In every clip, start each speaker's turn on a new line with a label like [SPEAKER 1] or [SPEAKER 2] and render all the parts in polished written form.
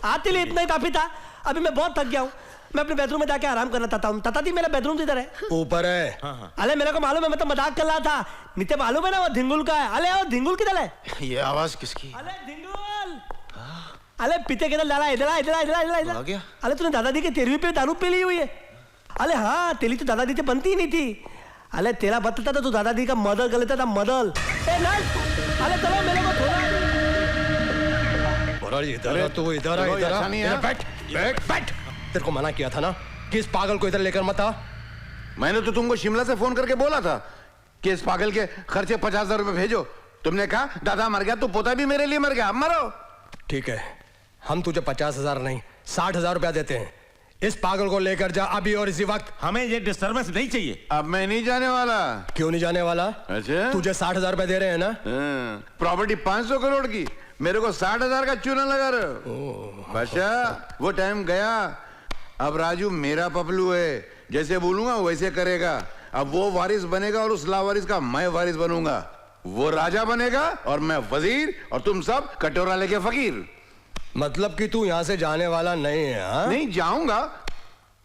[SPEAKER 1] आते लिए इतना ही काफी था। अभी मैं बहुत थक गया हूँ, मैं अपने बेडरूम में जाके आराम करना चाहता हूँ। तथा दी मेरा बेडरूम किधर है?
[SPEAKER 2] ऊपर है।
[SPEAKER 1] अरे मेरे को मालूम है, मैं तो मजाक कर रहा था। नीचे मालूम है ना वो धिंगुल का है। अरे वो धिंगुल किधर है?
[SPEAKER 3] ये आवाज किसकी?
[SPEAKER 1] अरे धिंगुल, अरे पीते किधर डाला? इधर
[SPEAKER 3] आ गया।
[SPEAKER 1] अरे तूने दादाजी के 13वीं पे दारू पी ली हुई है। अरे हाँ, तेरी तो दादाजी से बनती ही नहीं थी। अरे तेरा बतता था तू दादाजी का मदर कर लेता था, मदर। अरे चलो मेरे को थोड़ा
[SPEAKER 2] इधर तू इधर आ, बैठ बैठ बैठ। तेरे को मना किया था ना कि इस पागल को इधर लेकर मत आ।
[SPEAKER 3] मैंने तो तुमको शिमला से फोन करके बोला था कि इस पागल के खर्चे 50,000 रुपए भेजो। तुमने कहा दादा मर गया तो पोता भी मेरे लिए मर गया, अब मरो।
[SPEAKER 2] ठीक है, हम तुझे 50,000 नहीं 60,000 रुपया देते हैं। इस पागल को लेकर जा अभी और इसी वक्त।
[SPEAKER 4] हमें ये डिस्टर्बेंस नहीं चाहिए।
[SPEAKER 3] अब मैं नहीं जाने वाला।
[SPEAKER 2] क्यों नहीं जाने वाला?
[SPEAKER 3] अच्छा,
[SPEAKER 2] तुझे 60,000 रुपया दे रहे हैं ना?
[SPEAKER 3] प्रॉपर्टी 500 करोड़ की, मेरे को 60,000 का चूना लगा रहे हो। बादशाह वो टाइम गया, अब राजू मेरा पपलू है, जैसे बोलूंगा वैसे करेगा। अब वो वारिस बनेगा और उस लावारिस का मैं वारिस बनूंगा। वो राजा बनेगा और मैं वजीर, और तुम सब कटोरा लेके फकीर।
[SPEAKER 2] मतलब कि तू यहाँ से जाने वाला नहीं है? हाँ?
[SPEAKER 3] नहीं जाऊंगा,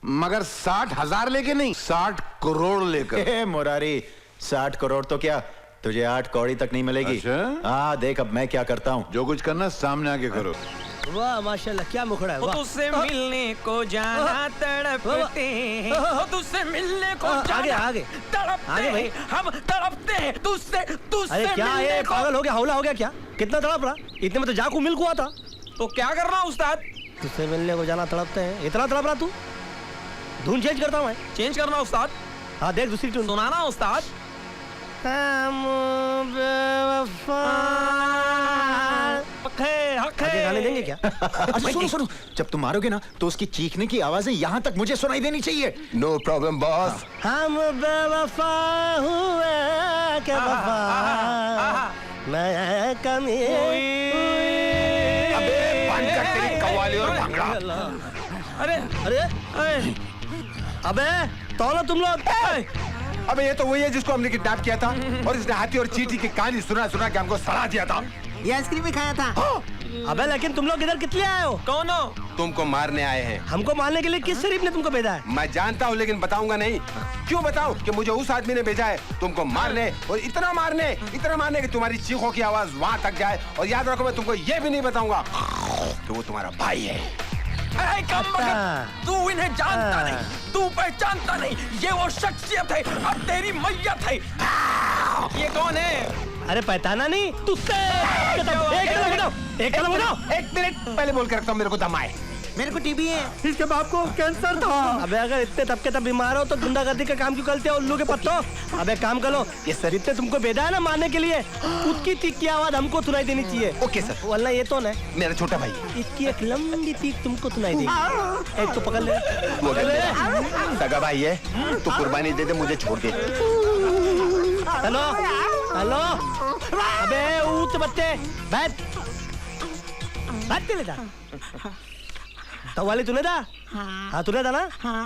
[SPEAKER 3] मगर 60,000 लेके नहीं, 60 करोड़ लेकर।
[SPEAKER 5] मुरारी 60 करोड़ तो क्या, तुझे 8 कौड़ी तक नहीं मिलेगी।
[SPEAKER 3] अच्छा?
[SPEAKER 5] हाँ देख अब मैं क्या करता हूँ।
[SPEAKER 3] जो कुछ करना सामने आके करो।
[SPEAKER 1] वाह माशाल्लाह, क्या मुखड़ा है।
[SPEAKER 6] तुझसे मिलने को जाना तड़पते हैं, तुझसे मिलने को
[SPEAKER 1] आगे आगे
[SPEAKER 6] तड़पते हैं, हम तड़पते हैं तुझसे।
[SPEAKER 1] अरे क्या ये पागल हो गया, हौला हो गया क्या? कितना तड़प रहा? इतने में तो जाकू मिल्क हुआ था।
[SPEAKER 6] तो क्या करना उस्ताद?
[SPEAKER 1] तुझसे मिलने को जाना तड़पते हैं, इतना तड़प रहा तू? धुन चेंज करता हूँ मैं।
[SPEAKER 6] चेंज करना उस्ताद?
[SPEAKER 1] हाँ देख दूसरी ट्यून
[SPEAKER 6] सुनाना उस्ताद।
[SPEAKER 1] गाने देंगे क्या?
[SPEAKER 5] अच्छा सुनो सुनो, जब तुम मारोगे ना तो उसकी चीखने की आवाजें यहाँ तक मुझे सुनाई देनी चाहिए।
[SPEAKER 2] No problem boss.
[SPEAKER 1] हम बेवफा हुए क्या वफा मैं कमी।
[SPEAKER 3] अबे बंद कर तेरी कव्वाली और भांगड़ा।
[SPEAKER 6] अरे
[SPEAKER 1] अरे अबे तो ना तुम लोग।
[SPEAKER 7] अबे ये तो वही है जिसको हमने किडनैप किया था और इसने हाथी और चींटी की कहानी सुना सुना के हमको सड़ा दिया था।
[SPEAKER 1] ये आइसक्रीम भी खाया था। अबे लेकिन तुम लोग इधर कितने आए हो?
[SPEAKER 6] कौन हो?
[SPEAKER 7] तुमको मारने आए हैं।
[SPEAKER 1] हमको मारने के लिए किस शरीफ ने तुमको भेजा है?
[SPEAKER 7] मैं जानता हूँ लेकिन बताऊंगा नहीं। क्यों बताऊं कि मुझे उस आदमी ने भेजा है तुमको मारने, और इतना मारने कि तुम्हारी चीखों की आवाज वहां तक जाए। और याद रखो मैं तुमको ये भी नहीं बताऊंगा कि वो तुम्हारा भाई है।
[SPEAKER 6] तू इन्हें जानता नहीं, तू पहचानता नहीं, ये वो शख्सियत है, अब तेरी मैयत है। ये कौन है?
[SPEAKER 1] अरे पहचाना नहीं तुझसे। एक
[SPEAKER 7] मिनट पहले बोल कर रखता हूँ, मेरे को दम आए।
[SPEAKER 1] मेरे को टीबी है, इसके बाप को कैंसर था। अबे अगर इतने तब के तब बीमार हो तो गुंडागर्दी का काम क्यों करते हो उल्लू के पत्तों? अबे काम करो, ये सर इतने तुमको भेजा है ना मारने के लिए, उसकी चीख की आवाज हमको सुनाई देनी चाहिए।
[SPEAKER 7] Okay sir.
[SPEAKER 1] वरना ये तो ना
[SPEAKER 7] मेरा छोटा भाई,
[SPEAKER 1] इसकी एक लंबी चीख तुमको सुनाई देगी। एक तो पकड़ ले।
[SPEAKER 7] सगा भाई है, तू कुर्बानी दे दे, मुझे छोड़ दे।
[SPEAKER 1] हेलो हेलो, अबे ऊँच बच्चे बैठ ले जा। तो वाली तूने था? हाँ तूने था ना?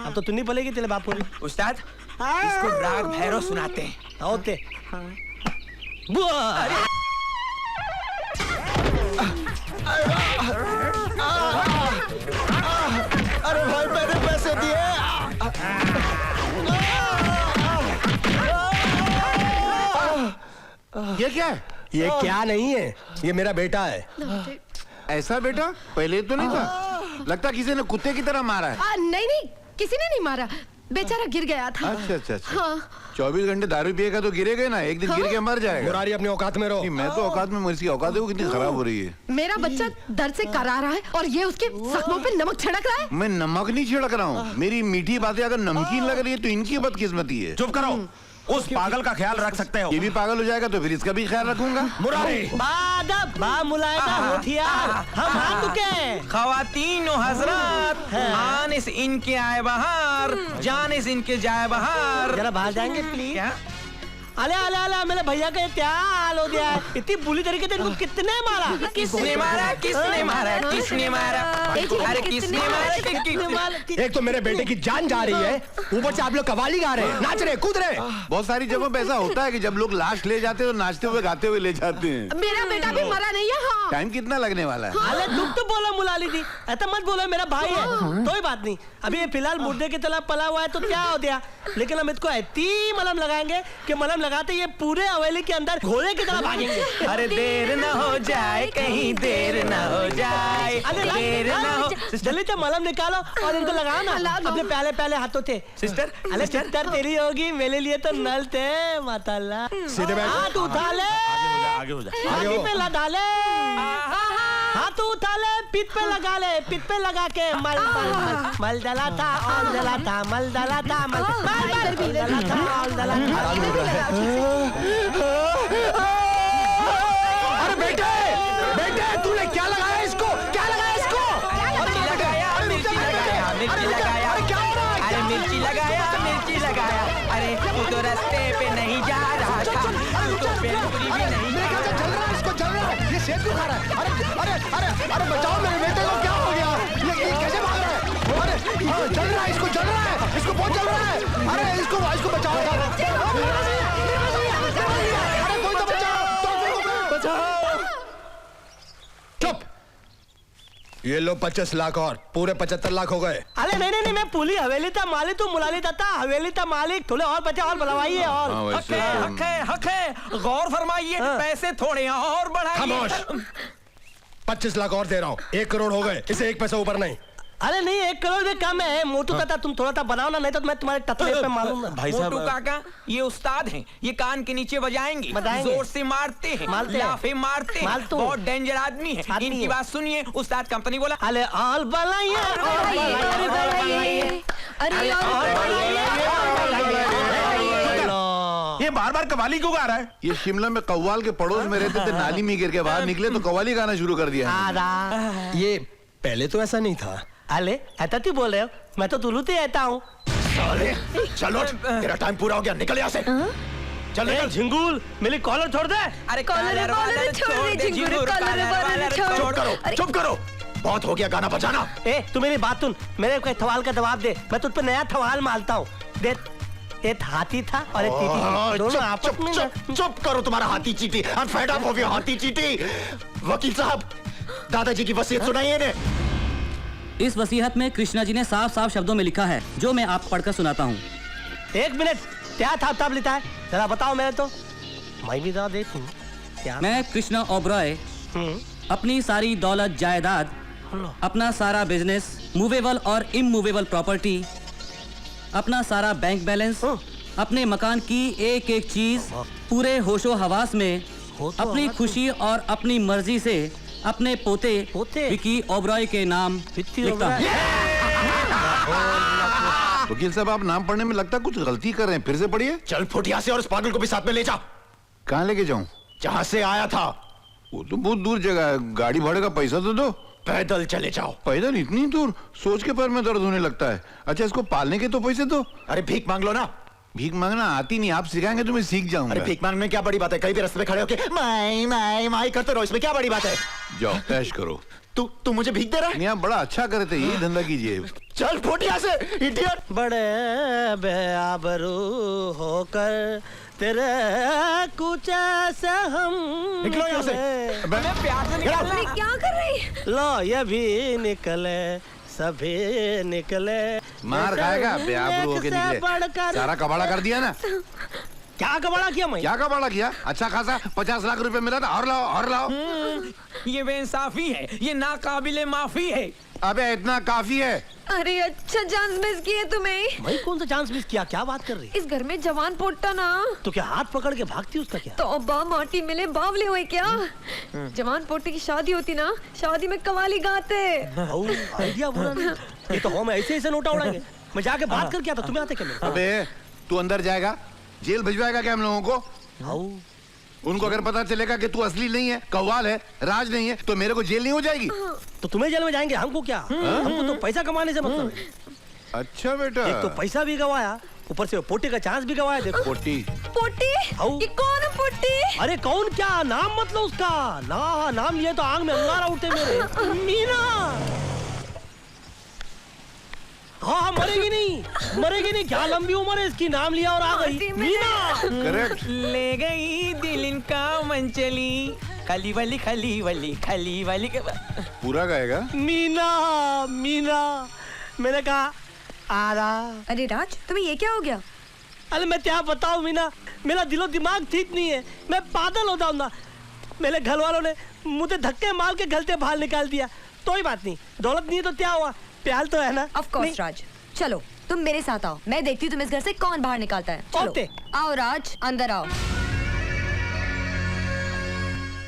[SPEAKER 1] अब तो तुन्नी पलेगी तेरे बाप को भी।
[SPEAKER 6] उस्ताद इसको राग भैरव सुनाते हैं।
[SPEAKER 1] ओके।
[SPEAKER 5] अरे भाई मैंने पैसे दिए।
[SPEAKER 3] ये क्या है?
[SPEAKER 2] ये क्या नहीं है, ये मेरा बेटा है।
[SPEAKER 3] ऐसा बेटा पहले तो नहीं था, लगता किसी ने कुत्ते की तरह मारा है।
[SPEAKER 8] नहीं किसी ने नहीं मारा, बेचारा गिर गया था।
[SPEAKER 3] अच्छा।
[SPEAKER 8] हाँ।
[SPEAKER 3] 24 घंटे दारू पिएगा तो गिरेगा ना, एक दिन गिर के मर जाएगा।
[SPEAKER 2] मुरारी अपनी औकात में रहो।
[SPEAKER 3] मैं तो औकात में, मेरी औकात है वो कितनी खराब हो रही है।
[SPEAKER 8] मेरा बच्चा दर्द से करा रहा है और ये उसके जख्मों पे नमक छिड़क रहा है।
[SPEAKER 3] मैं नमक नहीं छिड़क रहा हूँ, मेरी मीठी बातें अगर नमकीन लग रही है तो इनकी बदकिस्मती है।
[SPEAKER 4] चुप करो, उस पागल का ख्याल रख सकते हो।
[SPEAKER 3] ये भी पागल हो जाएगा तो फिर इसका भी ख्याल रखूंगा।
[SPEAKER 2] मुरारी
[SPEAKER 1] हम आ चुके।
[SPEAKER 6] खवातीन और हजरात, आने से इनके आए बाहर, जाने से इनके जाए बाहर।
[SPEAKER 1] जरा बाहर जाएंगे प्लीज।
[SPEAKER 6] क्या?
[SPEAKER 1] अले मेरे भैया का क्या हाल हो गया है? इतनी बुरी तरीके से इनको कितने मारा?
[SPEAKER 6] किसने मारा? अरे किसने मारा टिक्की?
[SPEAKER 2] एक तो मेरे बेटे की जान जा रही है, ऊपर से आप लोग कव्वाली गा रहे हैं, नाच रहे, कूद रहे।
[SPEAKER 3] बहुत सारी जगहों पे ऐसा होता है कि जब लोग लाश ले जाते हैं तो नाचते हुए गाते हुए ले जाते हैं।
[SPEAKER 8] मेरा बेटा भी मरा नहीं है। हाँ
[SPEAKER 3] टाइम कितना लगने वाला है?
[SPEAKER 1] अरे तुम तो बोलो मुलाली दी, ऐसा मत बोलो, मेरा भाई है। कोई बात नहीं, अभी ये फिलहाल मुर्दे की तरह पला हुआ है तो क्या हो गया, लेकिन हम इसको ऐसी मलहम लगाएंगे कि मलहम लगाते ये पूरे हवेली के अंदर घोड़े की तरह भागेंगे।
[SPEAKER 6] अरे देर न हो जाए, कहीं देर न हो जाए, देर न हो।
[SPEAKER 1] जल्दी से मलहम निकालो और इनको लगाओ ना अपने पहले पहले हाथों थे।
[SPEAKER 6] सिस्टर,
[SPEAKER 1] अरे सिस्टर तेरी होगी, मेरे लिए तो नल थे माताल्लाह।
[SPEAKER 2] सीधे बैठ।
[SPEAKER 1] हाथ उठा ले,
[SPEAKER 4] आगे हो जा।
[SPEAKER 1] छाती पे लगा ले, हाथ उठा ले, पीठ पे लगा ले, पीठ पे लगा के मल मल मल मल डला था और डला था, मल डला था, मल डला था और डला था।
[SPEAKER 2] अरे बेटे, बेटे तूने क्या लगाया इसको, क्या लगाया इसको?
[SPEAKER 6] मिर्ची लगाया, मिर्ची लगाया, मिर्ची लगाया, अरे मिर्ची लगाया, मिर्ची लगाया। अरे तू तो रास्ते पे नहीं जा रहा था, तू तो बेलपुरी भी नहीं।
[SPEAKER 2] मेरे ख्याल से जल रहा है, इसको जल रहा है, ये सेब क्यों खा रहा है? अरे अरे अरे अरे बचाओ मेरे बेटे को, क्या हो गया? ये कैसे भाग रहा है? अरे जल रहा है, इसको जल रहा है, इसको बहुत जल रहा है। अरे इसको बचाओ, अरे कोई तो बचाओ। चुप, ये लो 25 लाख और पूरे 75 लाख हो गए।
[SPEAKER 1] अरे नहीं नहीं नहीं, मैं पूरी हवेली था मालिक, तू मुलाली था हवेली था मालिक, थोड़े और बचे और बढ़वाइए और।
[SPEAKER 3] हाँ,
[SPEAKER 6] हक है, हक है, हक है, गौर फरमाइए, पैसे थोड़े और बढ़ाइए।
[SPEAKER 2] खामोश, 25 लाख और दे रहा हूँ, 1 करोड़ हो गए, इसे 1 पैसा ऊपर नहीं।
[SPEAKER 1] अरे नहीं 1 करोड़ भी कम है, मोटू काका तुम थोड़ा सा बनाओ ना, नहीं तो मैं तुम्हारे टतले पे मारूंगा।
[SPEAKER 6] भाई साहब, मोटू काका ये उस्ताद हैं, ये कान के नीचे बजाएंगे, जोर से मारते हैं, लाफे मारते हैं, बहुत डेंजर आदमी है। इनकी बात सुनिए, उस्ताद कंपनी बोला।
[SPEAKER 1] अरे और बनाइए,
[SPEAKER 4] ये बार बार कवाली क्यों गा रहा है?
[SPEAKER 3] ये शिमला में कव्वाल के पड़ोस में रहते थे, नाली में गिर के बाहर निकले तो कव्वाली गाना शुरू कर दिया।
[SPEAKER 2] ये पहले तो ऐसा नहीं था।
[SPEAKER 1] अरे ऐसा क्यों बोल रहे हो, मैं तो तुलू से रहता हूँ।
[SPEAKER 5] चलो तेरा टाइम पूरा हो गया, निकल यहाँ से।
[SPEAKER 1] चल निकल झिंगुर, मेरी कॉलर छोड़ दे।
[SPEAKER 6] अरे
[SPEAKER 8] कॉलर वालर छोड़ दे, झिंगुर कॉलर वालर छोड़।
[SPEAKER 5] करो, चुप करो, बहुत हो गया गाना बजाना।
[SPEAKER 1] ए तू मेरी बात सुन, मेरे कोई सवाल का जवाब दे, मैं तुझ पे नया सवाल मारता हूँ। देख, एक हाथी था और एक चींटी थी, दोनों आपस में
[SPEAKER 5] चुप करो, तुम्हारा हाथी चींटी, I'm fed up of your हाथी चींटी। वकील साहब, दादाजी की वसीयत सुनाइए ने।
[SPEAKER 9] इस वसीयत में कृष्णा जी ने साफ साफ शब्दों में लिखा है, जो मैं आपको पढ़कर सुनाता हूँ।
[SPEAKER 1] 1 मिनट, क्या था तब लिखा है, जरा बताओ। मैं तो मैं भी जरा देखूं क्या।
[SPEAKER 9] मैं कृष्णा ओबरॉय अपनी सारी दौलत जायदाद, अपना सारा बिजनेस, मूवेबल और इमूवेबल प्रॉपर्टी, अपना सारा बैंक बैलेंस, अपने मकान की एक एक चीज पूरे होशो हवास में अपनी खुशी और अपनी मर्जी से अपने पोते विकी ओबरॉय के नाम लिखता हूं।
[SPEAKER 3] वकील साहब, आप नाम पढ़ने में लगता कुछ गलती कर रहे हैं, फिर से पढ़िए।
[SPEAKER 5] चल फुटिया से और उस पागल को भी साथ में ले जा।
[SPEAKER 3] कहाँ लेके जाऊं?
[SPEAKER 5] जहाँ से आया था।
[SPEAKER 3] वो तो बहुत दूर जगह है, गाड़ी भाड़े का पैसा तो दो।
[SPEAKER 5] पैदल चले जाओ।
[SPEAKER 3] पैदल इतनी दूर? सोच के पैर में दर्द होने लगता है। अच्छा, इसको पालने के तो पैसे दो।
[SPEAKER 5] अरे भीख मांग लो ना।
[SPEAKER 3] भीख मांगना आती नहीं, आप सिखाएंगे तो मैं सीख जाऊंगा।
[SPEAKER 5] अरे भीख मांगने में क्या बड़ी बात है, कहीं भी रास्ते में खड़े होके माई माई माई करते रहो, इसमें क्या बड़ी बात है?
[SPEAKER 3] जाओ ऐश करो।
[SPEAKER 5] तू मुझे भीख दे रहा है?
[SPEAKER 3] नहीं, आप बड़ा अच्छा करे थे, यही धंधा कीजिए।
[SPEAKER 5] चल फुट यहाँ से, इडियट।
[SPEAKER 1] बड़े बेआबरू होकर तेरे कुछ ऐसे हम
[SPEAKER 5] निकलो यहाँ से।
[SPEAKER 6] मैं प्यार से निकालना।
[SPEAKER 8] क्या कर रही?
[SPEAKER 1] लो ये भी निकले, सभी निकले।
[SPEAKER 3] मार खाएगा, बेआबरू होके निकले। सारा कबाड़ा कर दिया ना।
[SPEAKER 1] क्या कबाड़ा किया मैं?
[SPEAKER 3] क्या कबाड़ा किया? अच्छा खासा 50 लाख रुपए मिला था, और लाओ और लाओ।
[SPEAKER 6] ये बेइंसाफी है, ये नाकाबिले माफी है।
[SPEAKER 3] अबे इतना काफी है।
[SPEAKER 8] अरे अच्छा चांस मिस किए तुम्हें।
[SPEAKER 1] भाई कौन सा चांस मिस किया, क्या बात कर रही?
[SPEAKER 8] इस घर में जवान पोटा ना,
[SPEAKER 1] तो क्या हाथ पकड़ के भागती उसका क्या?
[SPEAKER 8] तो अब्बा माटी मिले बावले हुए क्या? जवान पोटे की शादी होती ना, शादी में कवाली गाते।
[SPEAKER 1] आइडिया बुरा नहीं, ये तो हम ऐसे नोटा उड़ाएंगे। मैं जाके बात कर क्या था, तुम्हें आते क्या?
[SPEAKER 3] अबे तू अंदर जाएगा, जेल भिजवाएगा क्या हम लोगों को? उनको अगर पता चलेगा कि तू असली नहीं है, कव्वाल है, राज नहीं है, तो मेरे को जेल नहीं हो जाएगी?
[SPEAKER 1] तो तुम्हें जेल में जाएंगे, हमको क्या? हमको तो पैसा कमाने से मतलब है।
[SPEAKER 3] अच्छा बेटा,
[SPEAKER 1] एक तो पैसा भी गवाया, ऊपर से पोटे का चांस भी गवाया। देखो
[SPEAKER 3] पोटी
[SPEAKER 8] पोटी, ये कौन है पोटी?
[SPEAKER 1] अरे कौन क्या नाम, मतलब उसका नाम लिए तो आंख में अंगारा उठे मेरे। मीना मरेगी नहीं क्या, लंबी उम्र है इसकी, नाम लिया और आ गई मीना।
[SPEAKER 3] करेक्ट।
[SPEAKER 6] ले गई दिल इनका मंचली, खली वाली खली वाली खली वाली।
[SPEAKER 3] पूरा गाएगा।
[SPEAKER 1] मीना मीना, मैंने कहा आ रहा।
[SPEAKER 8] अरे राज, तुम्हें ये क्या हो गया?
[SPEAKER 1] अरे मैं क्या बताऊं मीना, मेरा दिलो दिमाग ठीक नहीं है, मैं पागल हो जाऊंगा। मेरे घर वालों ने मुझे धक्के मार के घर से बाहर निकाल दिया। कोई बात नहीं, दौलत नहीं है तो क्या हुआ, प्यार तो है ना।
[SPEAKER 8] ऑफ कोर्स राज, चलो तुम मेरे साथ आओ, मैं देखती हूँ तुम इस घर से कौन बाहर निकालता है। चलो
[SPEAKER 1] ओके।
[SPEAKER 8] आओ राज, अंदर आओ।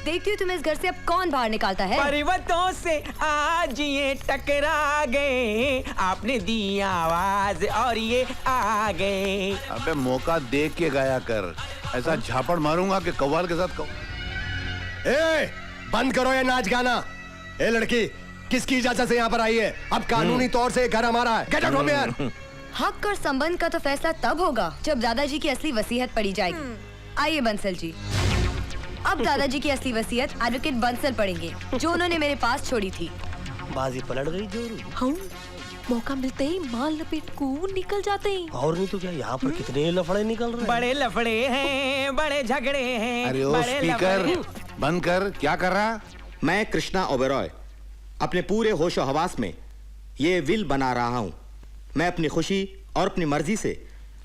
[SPEAKER 8] देखती हूँ तुम इस घर से अब कौन बाहर निकालता है।
[SPEAKER 6] पर्वतों से आज ये टकरा गए, आपने दी आवाज और ये आ गए।
[SPEAKER 3] अबे मौका देख के गाया कर, ऐसा झापड़ मारूंगा कि कव्वाल के साथ
[SPEAKER 2] ए, बंद करो ये नाच गाना। ए लड़की, किसकी इजाजत से यहाँ पर आई है? अब कानूनी तौर से घर हमारा है। Get out from here.
[SPEAKER 8] हक और संबंध का तो फैसला तब होगा जब दादाजी की असली वसीयत पढ़ी जाएगी। आइए बंसल जी, अब दादाजी की असली वसीयत एडवोकेट बंसल पढ़ेंगे, जो उन्होंने मेरे पास छोड़ी थी।
[SPEAKER 1] बाजी पलट गई जोरू।
[SPEAKER 8] हम मौका मिलते ही माल लपेट को निकल जाते हैं।
[SPEAKER 1] और नहीं तो क्या, यहाँ पर कितने लफड़े निकल रहे हैं।
[SPEAKER 6] बड़े लफड़े हैं, बड़े झगड़े हैं।
[SPEAKER 3] अरे ओ
[SPEAKER 6] बड़े
[SPEAKER 3] स्पीकर
[SPEAKER 6] लफड़े।
[SPEAKER 3] बंद कर, क्या कर रहा?
[SPEAKER 5] मैं कृष्णा ओबेरॉय अपने पूरे होशो हवास में ये विल बना रहा हूं। मैं अपनी खुशी और अपनी मर्जी से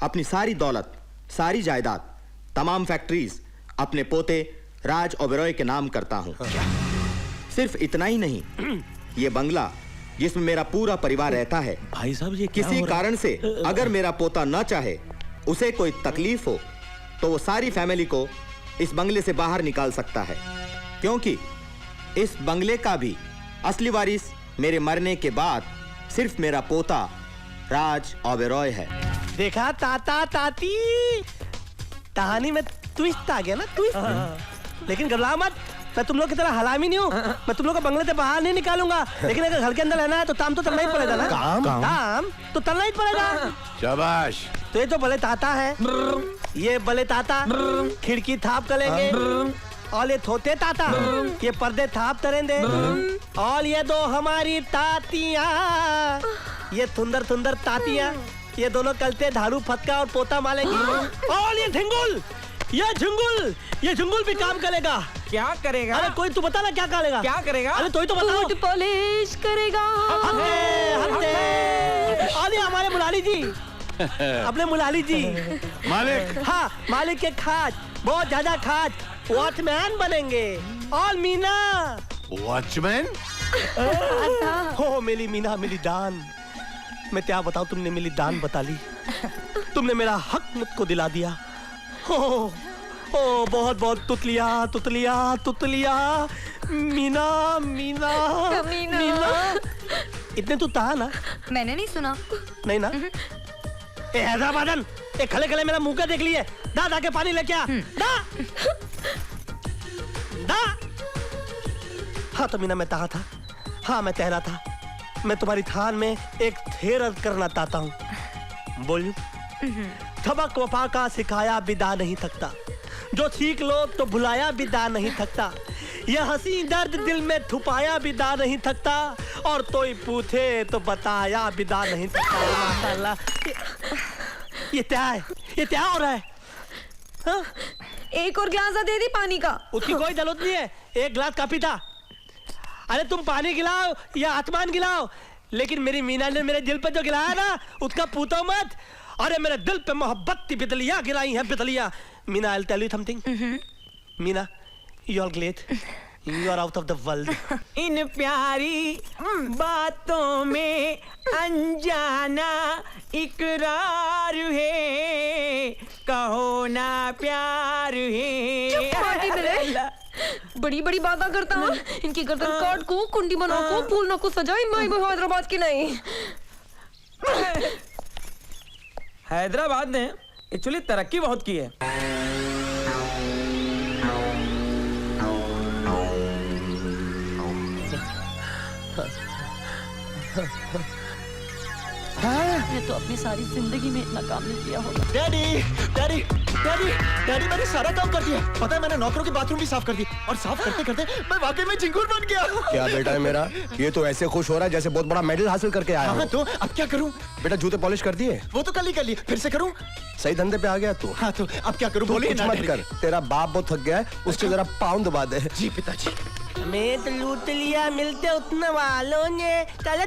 [SPEAKER 5] अपनी सारी दौलत, सारी जायदाद, तमाम फैक्ट्रीज अपने पोते राज ओबेरॉय के नाम करता हूं। सिर्फ इतना ही नहीं, ये बंगला जिसमें मेरा पूरा परिवार रहता है,
[SPEAKER 1] भाई साहब ये क्या
[SPEAKER 5] किसी
[SPEAKER 1] हो रहा है?
[SPEAKER 5] कारण से अगर मेरा पोता न चाहे, उसे कोई तकलीफ हो, तो वो सारी फैमिली को इस बंगले से बाहर निकाल सकता है, क्योंकि इस बंगले का भी असली वारिस मेरे मरने के बाद सिर्फ मेरा पोता राज ओबेरॉय है।
[SPEAKER 1] देखा ताता ताती, कहानी में ट्विस्ट आ गया ना, ट्विस्ट। लेकिन घबरा मत, मैं तुम लोग की तरह हलामी नहीं हूँ। मैं तुम लोग को बंगले से बाहर नहीं निकालूंगा, लेकिन अगर घर के अंदर रहना है तो काम तो करना ही पड़ेगा ना। काम तो करना ही पड़ेगा।
[SPEAKER 3] शाबाश।
[SPEAKER 1] तो ये तो भले ताता है, ये भले ताता खिड़की थाप करेंगे, और ये थोते ताता ये पर्दे थाप करेंगे, और ये दो हमारी तातियां, ये सुंदर सुंदर तातियां, ये दोनों कलते झाड़ू फटका और पोता मारेंगी। और ये झिंगुल, ये झिंगुल भी काम करेगा।
[SPEAKER 6] क्या करेगा?
[SPEAKER 1] अरे कोई तू बता ना क्या करेगा?
[SPEAKER 6] क्या करेगा?
[SPEAKER 1] अरे तो ही तो बताओ।
[SPEAKER 8] फूड पॉलिश करेगा।
[SPEAKER 1] अरे हमारे मुलाली जी, अपने मुलाली जी
[SPEAKER 3] मालिक।
[SPEAKER 1] हाँ, मालिक के खाज, बहुत ज्यादा खाज, वॉचमैन बनेंगे। और मीना
[SPEAKER 3] वॉचमैन।
[SPEAKER 1] हो मेरी मीना, मेरी दान, मैं क्या बताऊं, तुमने मेरी दान बता ली, तुमने मेरा हक मुझको दिला दिया। ओ बहुत बहुत तुतलिया तुतलिया तुतलिया, मीना मीना
[SPEAKER 8] मीना।
[SPEAKER 1] इतने तो था ना?
[SPEAKER 8] मैंने नहीं सुना।
[SPEAKER 1] नहीं ना? ए हैदराबादन, ए खले खले मेरा मुंह का देख लिए, दा के पानी लेके आ, दा। हाँ तो मीना मैं कहा था, हाँ मैं कह रहा था, मैं तुम्हारी थान में एक थेर करना चाहता हूँ। बोलिए। सबक वफा का सिखाया बिदा नहीं थकता, जो सीख लो तो भुलाया बिदा नहीं थकता, यह हंसी दर्द दिल में छुपाया बिदा नहीं थकता, और कोई पूछे तो बताया बिदा नहीं थकता। माशाल्लाह, ये क्या है, ये क्या हो रहा है? हाँ?
[SPEAKER 8] एक और गिलास दे दी पानी का।
[SPEAKER 1] उसकी कोई जरूरत नहीं है, एक गिलास काफी था। अरे तुम पानी गिलाओ या आसमान गिलाओ, लेकिन मेरी मीना ने मेरे दिल पे जो गिलाया ना, उसका पूछो मत। अरे मेरे दिल पे मोहब्बत की बिजलियां गिराई हैं, बिजलियां। Meena, I'll tell you something. Meena, you are great. You are out of the world.
[SPEAKER 6] इन प्यारी बातों में अनजाना इकरार है, कहो ना प्यार है।
[SPEAKER 8] चुप पार्टी मेरे, बड़ी बड़ी बातें करता हूँ। इनकी गर्दन काट को, कुंडी बना को, फूल ना को सजाई, मैं हैदराबाद की नहीं।
[SPEAKER 6] हैदराबाद ने एक्चुअली तरक्की बहुत की है।
[SPEAKER 9] मैं तो अपनी सारी जिंदगी में इतना काम नहीं किया होगा।
[SPEAKER 2] डैडी डैडी डैडी डैडी मैंने सारा काम कर दिया। पता है मैंने नौकरों की बाथरूम भी साफ कर दी और साफ करते करते मैं वाकई में चिंगूर बन गया।
[SPEAKER 10] क्या बेटा है मेरा, ये तो ऐसे खुश हो रहा है जैसे बहुत बड़ा मेडल हासिल करके आया
[SPEAKER 2] हाँ
[SPEAKER 10] हो।
[SPEAKER 2] तो अब क्या करूं?
[SPEAKER 10] बेटा जूते पॉलिश कर दिए?
[SPEAKER 2] वो तो कल ही कर लिए, फिर से करूं?
[SPEAKER 10] सही धंधे पे आ गया तू।
[SPEAKER 2] हाँ तो अब क्या करूं?
[SPEAKER 10] तू
[SPEAKER 2] बोलिए
[SPEAKER 10] कुछ
[SPEAKER 2] ना
[SPEAKER 10] मत
[SPEAKER 2] डैडी।
[SPEAKER 10] कर, तेरा बाप बहुत थक गया है, उसके जरा पाँव दबा दे।
[SPEAKER 2] जी पिताजी।
[SPEAKER 1] मैं तो लूट लिया, मिलते उतने वालों ने। चलो